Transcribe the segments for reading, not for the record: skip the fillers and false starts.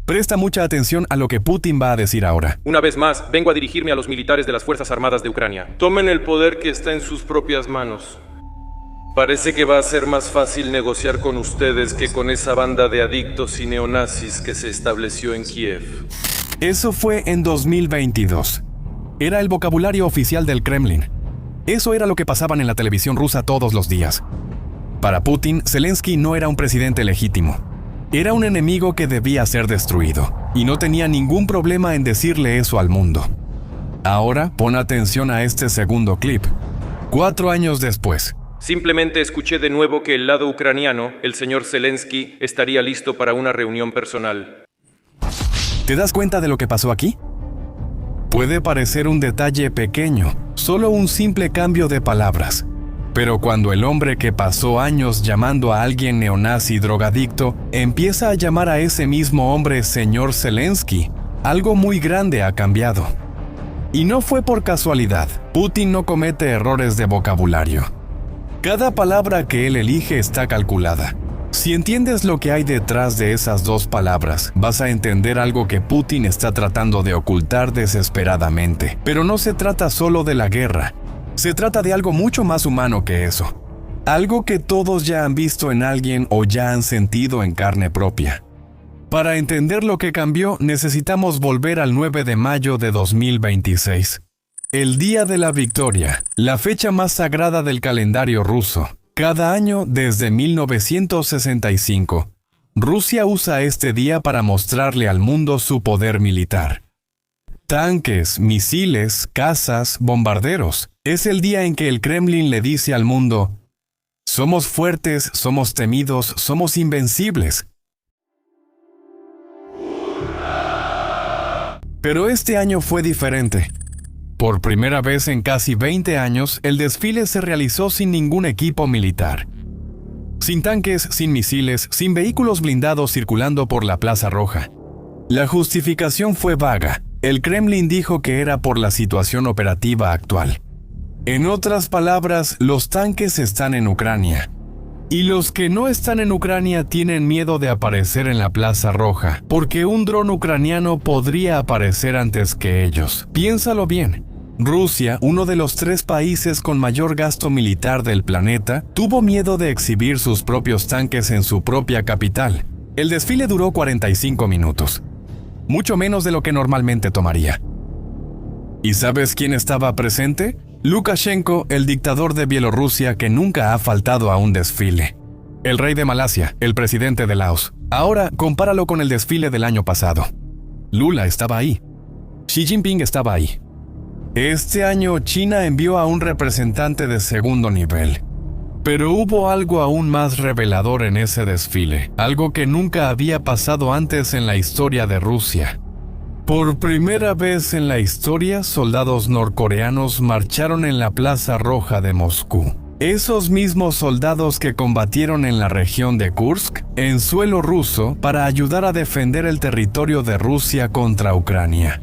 Presta mucha atención a lo que Putin va a decir ahora. Una vez más, vengo a dirigirme a los militares de las Fuerzas Armadas de Ucrania. Tomen el poder que está en sus propias manos. Parece que va a ser más fácil negociar con ustedes que con esa banda de adictos y neonazis que se estableció en Kiev. Eso fue en 2022. Era el vocabulario oficial del Kremlin. Eso era lo que pasaban en la televisión rusa todos los días. Para Putin, Zelensky no era un presidente legítimo. Era un enemigo que debía ser destruido, y no tenía ningún problema en decirle eso al mundo. Ahora, pon atención a este segundo clip. 4 años después. Simplemente escuché de nuevo que el lado ucraniano, el señor Zelensky, estaría listo para una reunión personal. ¿Te das cuenta de lo que pasó aquí? Puede parecer un detalle pequeño, solo un simple cambio de palabras. Pero cuando el hombre que pasó años llamando a alguien neonazi drogadicto empieza a llamar a ese mismo hombre señor Zelensky, algo muy grande ha cambiado. Y no fue por casualidad. Putin no comete errores de vocabulario. Cada palabra que él elige está calculada. Si entiendes lo que hay detrás de esas dos palabras, vas a entender algo que Putin está tratando de ocultar desesperadamente. Pero no se trata solo de la guerra. Se trata de algo mucho más humano que eso. Algo que todos ya han visto en alguien o ya han sentido en carne propia. Para entender lo que cambió, necesitamos volver al 9 de mayo de 2026. El Día de la Victoria, la fecha más sagrada del calendario ruso. Cada año desde 1965, Rusia usa este día para mostrarle al mundo su poder militar. Tanques, misiles, cazas, bombarderos. Es el día en que el Kremlin le dice al mundo: somos fuertes, somos temidos, somos invencibles. Pero este año fue diferente. Por primera vez en casi 20 años, el desfile se realizó sin ningún equipo militar. Sin tanques, sin misiles, sin vehículos blindados circulando por la Plaza Roja. La justificación fue vaga. El Kremlin dijo que era por la situación operativa actual. En otras palabras, los tanques están en Ucrania. Y los que no están en Ucrania tienen miedo de aparecer en la Plaza Roja, porque un dron ucraniano podría aparecer antes que ellos. Piénsalo bien. Rusia, uno de los 3 países con mayor gasto militar del planeta, tuvo miedo de exhibir sus propios tanques en su propia capital. El desfile duró 45 minutos. Mucho menos de lo que normalmente tomaría. ¿Y sabes quién estaba presente? Lukashenko, el dictador de Bielorrusia que nunca ha faltado a un desfile. El rey de Malasia, el presidente de Laos. Ahora, compáralo con el desfile del año pasado. Lula estaba ahí. Xi Jinping estaba ahí. Este año China envió a un representante de segundo nivel. Pero hubo algo aún más revelador en ese desfile, algo que nunca había pasado antes en la historia de Rusia. Por primera vez en la historia, soldados norcoreanos marcharon en la Plaza Roja de Moscú. Esos mismos soldados que combatieron en la región de Kursk, en suelo ruso, para ayudar a defender el territorio de Rusia contra Ucrania.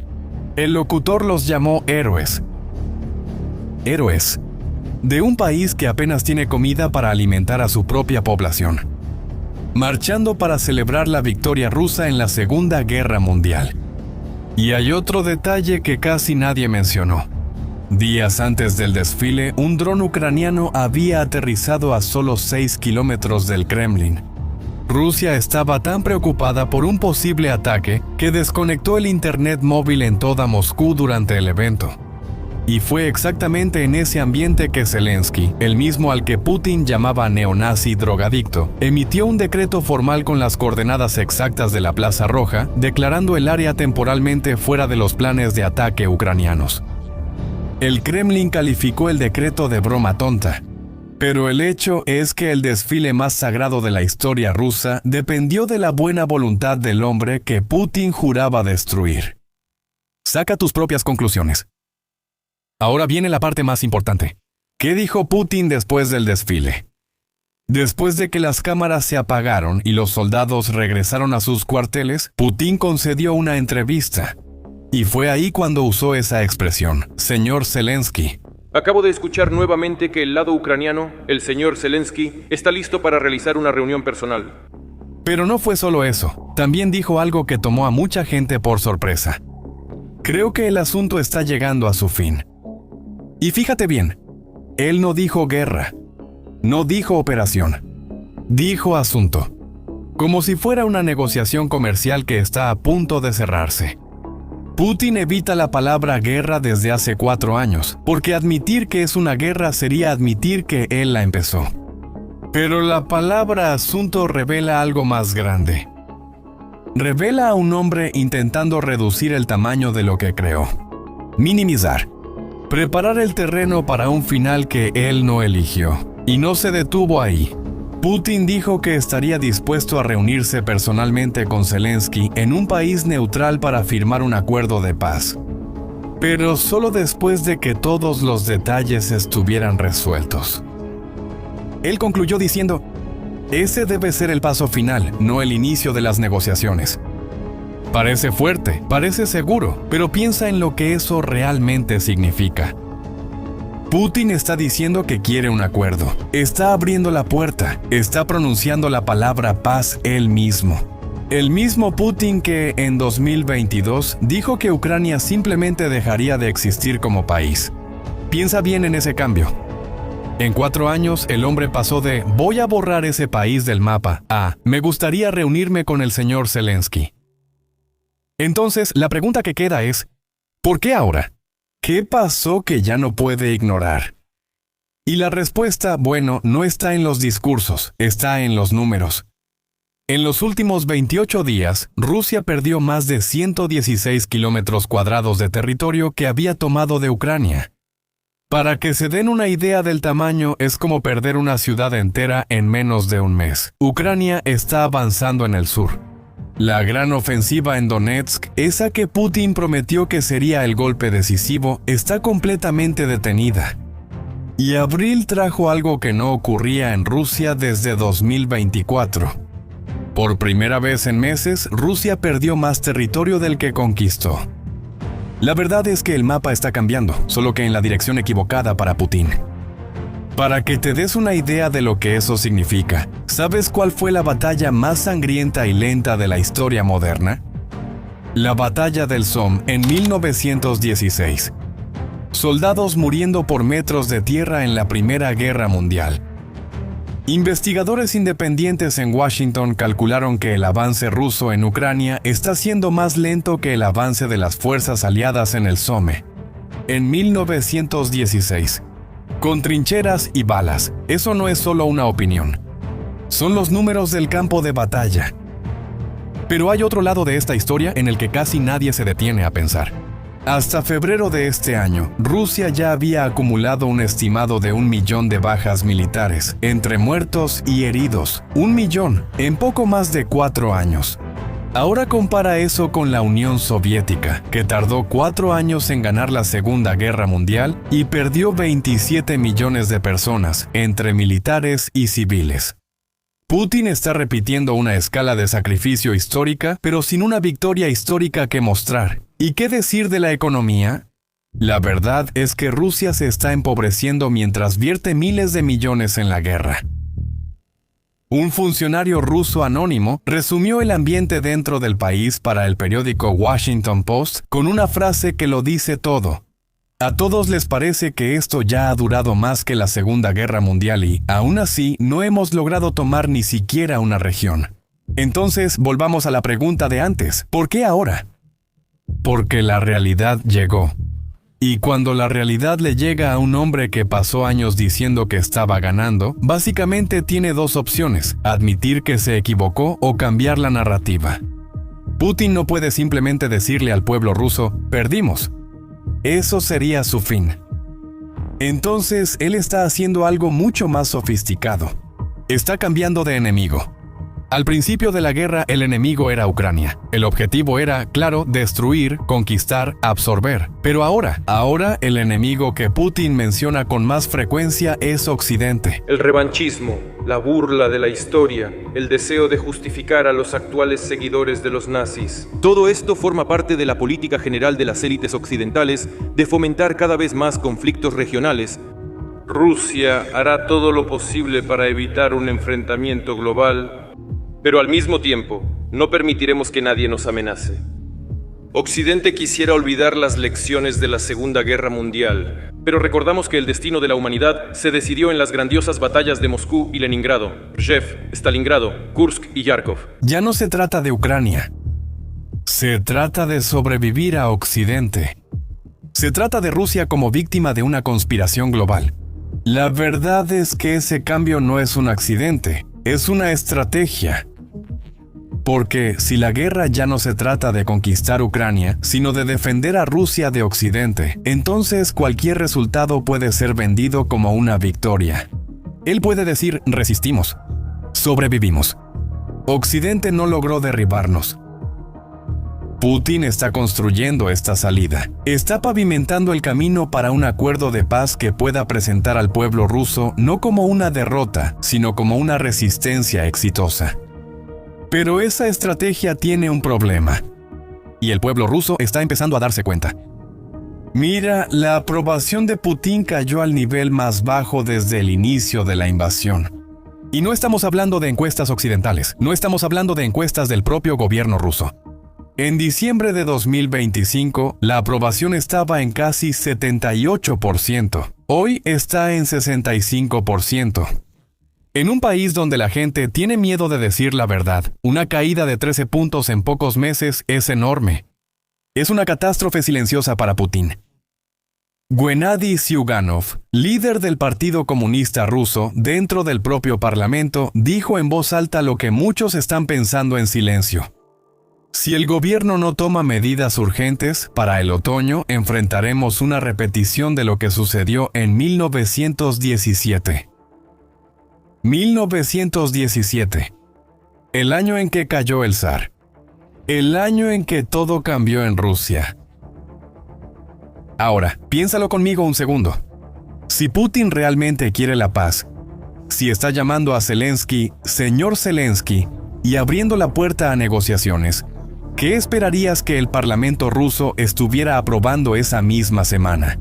El locutor los llamó héroes. Héroes. De un país que apenas tiene comida para alimentar a su propia población. Marchando para celebrar la victoria rusa en la Segunda Guerra Mundial. Y hay otro detalle que casi nadie mencionó. Días antes del desfile, un dron ucraniano había aterrizado a solo 6 kilómetros del Kremlin. Rusia estaba tan preocupada por un posible ataque que desconectó el internet móvil en toda Moscú durante el evento. Y fue exactamente en ese ambiente que Zelensky, el mismo al que Putin llamaba neonazi drogadicto, emitió un decreto formal con las coordenadas exactas de la Plaza Roja, declarando el área temporalmente fuera de los planes de ataque ucranianos. El Kremlin calificó el decreto de broma tonta. Pero el hecho es que el desfile más sagrado de la historia rusa dependió de la buena voluntad del hombre que Putin juraba destruir. Saca tus propias conclusiones. Ahora viene la parte más importante. ¿Qué dijo Putin después del desfile? Después de que las cámaras se apagaron y los soldados regresaron a sus cuarteles, Putin concedió una entrevista. Y fue ahí cuando usó esa expresión, señor Zelensky. Acabo de escuchar nuevamente que el lado ucraniano, el señor Zelensky, está listo para realizar una reunión personal. Pero no fue solo eso, también dijo algo que tomó a mucha gente por sorpresa. Creo que el asunto está llegando a su fin. Y fíjate bien, él no dijo guerra, no dijo operación, dijo asunto, como si fuera una negociación comercial que está a punto de cerrarse. Putin evita la palabra guerra desde hace 4 años, porque admitir que es una guerra sería admitir que él la empezó. Pero la palabra asunto revela algo más grande. Revela a un hombre intentando reducir el tamaño de lo que creó. Minimizar. Preparar el terreno para un final que él no eligió. Y no se detuvo ahí. Putin dijo que estaría dispuesto a reunirse personalmente con Zelensky en un país neutral para firmar un acuerdo de paz. Pero solo después de que todos los detalles estuvieran resueltos. Él concluyó diciendo, ese debe ser el paso final, no el inicio de las negociaciones. Parece fuerte, parece seguro, pero piensa en lo que eso realmente significa. Putin está diciendo que quiere un acuerdo, está abriendo la puerta, está pronunciando la palabra paz él mismo. El mismo Putin que en 2022 dijo que Ucrania simplemente dejaría de existir como país. Piensa bien en ese cambio. En 4 años, el hombre pasó de voy a borrar ese país del mapa a me gustaría reunirme con el señor Zelensky. Entonces, la pregunta que queda es, ¿por qué ahora? ¿Qué pasó que ya no puede ignorar? Y la respuesta, bueno, no está en los discursos, está en los números. En los últimos 28 días, Rusia perdió más de 116 kilómetros cuadrados de territorio que había tomado de Ucrania. Para que se den una idea del tamaño, es como perder una ciudad entera en menos de un mes. Ucrania está avanzando en el sur. La gran ofensiva en Donetsk, esa que Putin prometió que sería el golpe decisivo, está completamente detenida. Y abril trajo algo que no ocurría en Rusia desde 2024. Por primera vez en meses, Rusia perdió más territorio del que conquistó. La verdad es que el mapa está cambiando, solo que en la dirección equivocada para Putin. Para que te des una idea de lo que eso significa, ¿sabes cuál fue la batalla más sangrienta y lenta de la historia moderna? La batalla del Somme en 1916. Soldados muriendo por metros de tierra en la Primera Guerra Mundial. Investigadores independientes en Washington calcularon que el avance ruso en Ucrania está siendo más lento que el avance de las fuerzas aliadas en el Somme. En 1916. Con trincheras y balas. Eso no es solo una opinión. Son los números del campo de batalla. Pero hay otro lado de esta historia en el que casi nadie se detiene a pensar. Hasta febrero de este año, Rusia ya había acumulado un estimado de 1 millón de bajas militares, entre muertos y heridos. 1 millón, en poco más de 4 años. Ahora compara eso con la Unión Soviética, que tardó 4 años en ganar la Segunda Guerra Mundial y perdió 27 millones de personas, entre militares y civiles. Putin está repitiendo una escala de sacrificio histórica, pero sin una victoria histórica que mostrar. ¿Y qué decir de la economía? La verdad es que Rusia se está empobreciendo mientras vierte miles de millones en la guerra. Un funcionario ruso anónimo resumió el ambiente dentro del país para el periódico Washington Post con una frase que lo dice todo. A todos les parece que esto ya ha durado más que la Segunda Guerra Mundial y, aún así, no hemos logrado tomar ni siquiera una región. Entonces, volvamos a la pregunta de antes. ¿Por qué ahora? Porque la realidad llegó. Y cuando la realidad le llega a un hombre que pasó años diciendo que estaba ganando, básicamente tiene 2 opciones: admitir que se equivocó o cambiar la narrativa. Putin no puede simplemente decirle al pueblo ruso, perdimos. Eso sería su fin. Entonces, él está haciendo algo mucho más sofisticado. Está cambiando de enemigo. Al principio de la guerra, el enemigo era Ucrania. El objetivo era, claro, destruir, conquistar, absorber. Pero ahora el enemigo que Putin menciona con más frecuencia es Occidente. El revanchismo, la burla de la historia, el deseo de justificar a los actuales seguidores de los nazis. Todo esto forma parte de la política general de las élites occidentales de fomentar cada vez más conflictos regionales. Rusia hará todo lo posible para evitar un enfrentamiento global, Pero al mismo tiempo, no permitiremos que nadie nos amenace. Occidente quisiera olvidar las lecciones de la Segunda Guerra Mundial, pero recordamos que el destino de la humanidad se decidió en las grandiosas batallas de Moscú y Leningrado, Rjev, Stalingrado, Kursk y Yarkov. Ya no se trata de Ucrania. Se trata de sobrevivir a Occidente. Se trata de Rusia como víctima de una conspiración global. La verdad es que ese cambio no es un accidente, es una estrategia. Porque si la guerra ya no se trata de conquistar Ucrania, sino de defender a Rusia de Occidente, entonces cualquier resultado puede ser vendido como una victoria. Él puede decir, resistimos, sobrevivimos. Occidente no logró derribarnos. Putin está construyendo esta salida. Está pavimentando el camino para un acuerdo de paz que pueda presentar al pueblo ruso no como una derrota, sino como una resistencia exitosa. Pero esa estrategia tiene un problema. Y el pueblo ruso está empezando a darse cuenta. Mira, la aprobación de Putin cayó al nivel más bajo desde el inicio de la invasión. Y no estamos hablando de encuestas occidentales, no estamos hablando de encuestas del propio gobierno ruso. En diciembre de 2025, la aprobación estaba en casi 78%. Hoy está en 65%. En un país donde la gente tiene miedo de decir la verdad, una caída de 13 puntos en pocos meses es enorme. Es una catástrofe silenciosa para Putin. Gennady Zyuganov, líder del Partido Comunista Ruso dentro del propio parlamento, dijo en voz alta lo que muchos están pensando en silencio. Si el gobierno no toma medidas urgentes, para el otoño enfrentaremos una repetición de lo que sucedió en 1917. 1917. El año en que cayó el zar. El año en que todo cambió en Rusia. Ahora, piénsalo conmigo un segundo. Si Putin realmente quiere la paz, si está llamando a Zelensky, señor Zelensky, y abriendo la puerta a negociaciones, ¿qué esperarías que el Parlamento ruso estuviera aprobando esa misma semana?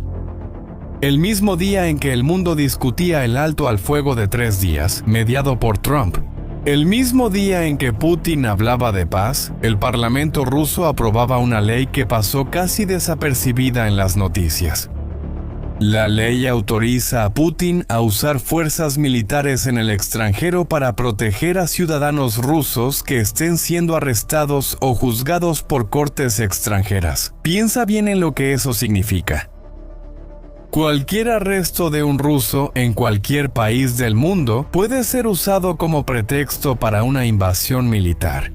El mismo día en que el mundo discutía el alto al fuego de 3 días, mediado por Trump. El mismo día en que Putin hablaba de paz, el Parlamento ruso aprobaba una ley que pasó casi desapercibida en las noticias. La ley autoriza a Putin a usar fuerzas militares en el extranjero para proteger a ciudadanos rusos que estén siendo arrestados o juzgados por cortes extranjeras. Piensa bien en lo que eso significa. Cualquier arresto de un ruso en cualquier país del mundo puede ser usado como pretexto para una invasión militar.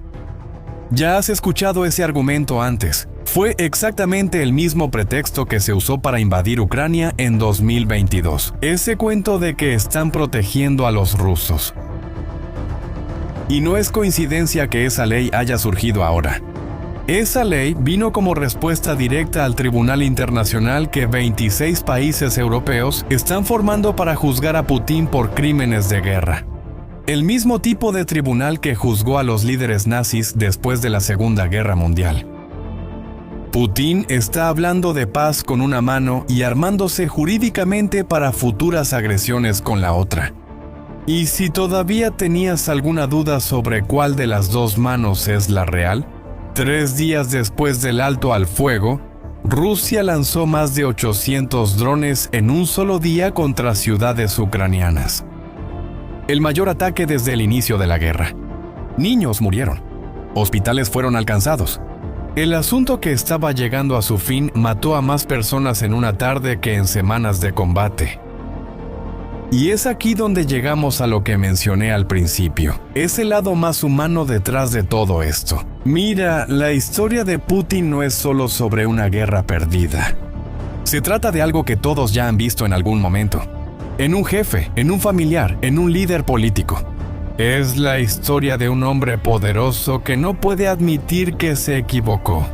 Ya has escuchado ese argumento antes. Fue exactamente el mismo pretexto que se usó para invadir Ucrania en 2022. Ese cuento de que están protegiendo a los rusos. Y no es coincidencia que esa ley haya surgido ahora. Esa ley vino como respuesta directa al Tribunal Internacional que 26 países europeos están formando para juzgar a Putin por crímenes de guerra. El mismo tipo de tribunal que juzgó a los líderes nazis después de la Segunda Guerra Mundial. Putin está hablando de paz con una mano y armándose jurídicamente para futuras agresiones con la otra. Y si todavía tenías alguna duda sobre cuál de las dos manos es la real, 3 días después del alto al fuego, Rusia lanzó más de 800 drones en un solo día contra ciudades ucranianas. El mayor ataque desde el inicio de la guerra. Niños murieron. Hospitales fueron alcanzados. El asunto que estaba llegando a su fin mató a más personas en una tarde que en semanas de combate. Y es aquí donde llegamos a lo que mencioné al principio. Es el lado más humano detrás de todo esto. Mira, la historia de Putin no es solo sobre una guerra perdida. Se trata de algo que todos ya han visto en algún momento. En un jefe, en un familiar, en un líder político. Es la historia de un hombre poderoso que no puede admitir que se equivocó.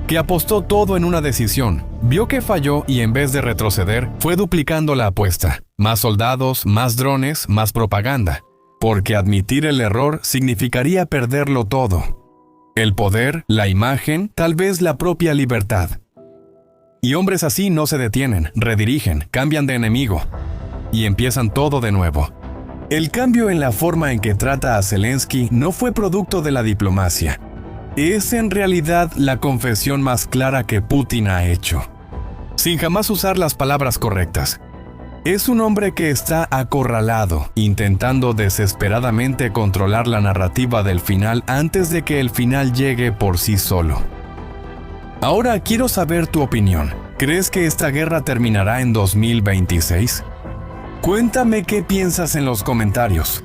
Que apostó todo en una decisión, vio que falló y en vez de retroceder, fue duplicando la apuesta. Más soldados, más drones, más propaganda. Porque admitir el error significaría perderlo todo. El poder, la imagen, tal vez la propia libertad. Y hombres así no se detienen, redirigen, cambian de enemigo. Y empiezan todo de nuevo. El cambio en la forma en que trata a Zelensky no fue producto de la diplomacia. Es en realidad la confesión más clara que Putin ha hecho, sin jamás usar las palabras correctas. Es un hombre que está acorralado, intentando desesperadamente controlar la narrativa del final antes de que el final llegue por sí solo. Ahora quiero saber tu opinión. ¿Crees que esta guerra terminará en 2026? Cuéntame qué piensas en los comentarios.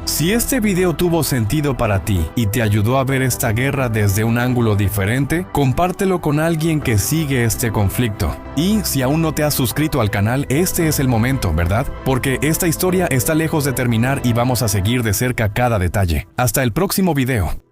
Si este video tuvo sentido para ti y te ayudó a ver esta guerra desde un ángulo diferente, compártelo con alguien que sigue este conflicto. Y si aún no te has suscrito al canal, este es el momento, ¿verdad? Porque esta historia está lejos de terminar y vamos a seguir de cerca cada detalle. Hasta el próximo video.